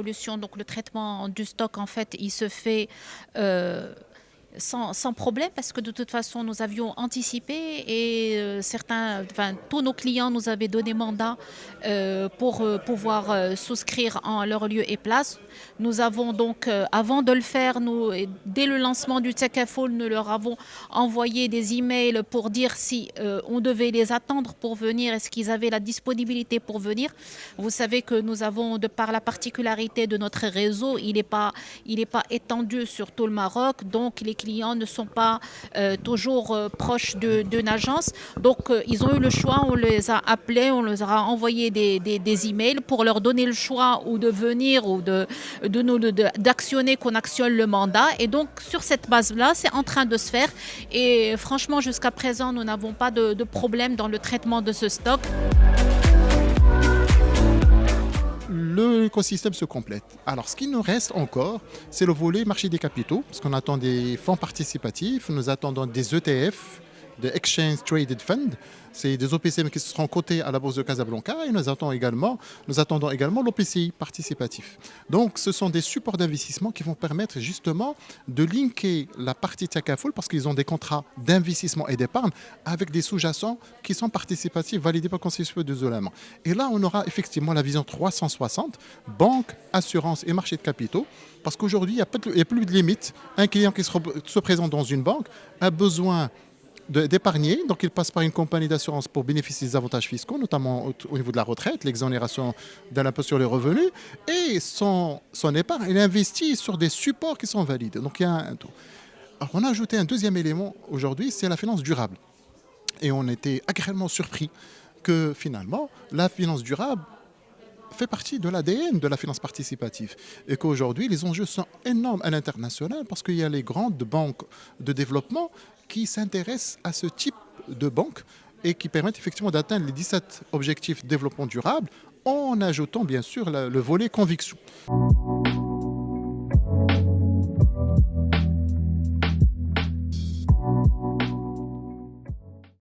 l'évolution, donc le traitement du stock, en fait, il se fait euh, sans problème parce que de toute façon, nous avions anticipé et tous nos clients nous avaient donné mandat pour pouvoir souscrire en leur lieu et place. Nous avons donc, avant de le faire, dès le lancement du Tekaful, nous leur avons envoyé des emails pour dire si on devait les attendre pour venir, est-ce qu'ils avaient la disponibilité pour venir. Vous savez que nous avons, de par la particularité de notre réseau, il n'est pas étendu sur tout le Maroc, donc les clients ne sont pas toujours proches d'une agence. Donc ils ont eu le choix, on les a appelés, on leur a envoyé des emails pour leur donner le choix ou de venir ou d'actionner, qu'on actionne le mandat. Et donc sur cette base-là, c'est en train de se faire. Et franchement, jusqu'à présent, nous n'avons pas de problème dans le traitement de ce stock. L'écosystème se complète. Alors, ce qui nous reste encore, c'est le volet marché des capitaux, parce qu'on attend des fonds participatifs, nous attendons des ETF, des Exchange Traded Fund. C'est des OPCM qui seront cotés à la bourse de Casablanca et nous attendons également l'OPCI participatif. Donc, ce sont des supports d'investissement qui vont permettre justement de linker la partie Takaful parce qu'ils ont des contrats d'investissement et d'épargne avec des sous-jacents qui sont participatifs validés par le Conseil supérieur de l'isolement. Et là, on aura effectivement la vision 360, banque, assurance et marché de capitaux. Parce qu'aujourd'hui, il n'y a plus de limite. Un client qui se présente dans une banque a besoin d'épargner, donc il passe par une compagnie d'assurance pour bénéficier des avantages fiscaux, notamment au niveau de la retraite, l'exonération de l'impôt sur les revenus, et son épargne, il investit sur des supports qui sont valides. Donc il y a un tout. Alors on a ajouté un deuxième élément aujourd'hui, c'est la finance durable. Et on était agréablement surpris que finalement, la finance durable fait partie de l'ADN de la finance participative et qu'aujourd'hui les enjeux sont énormes à l'international parce qu'il y a les grandes banques de développement qui s'intéressent à ce type de banque et qui permettent effectivement d'atteindre les 17 objectifs de développement durable en ajoutant bien sûr le volet conviction.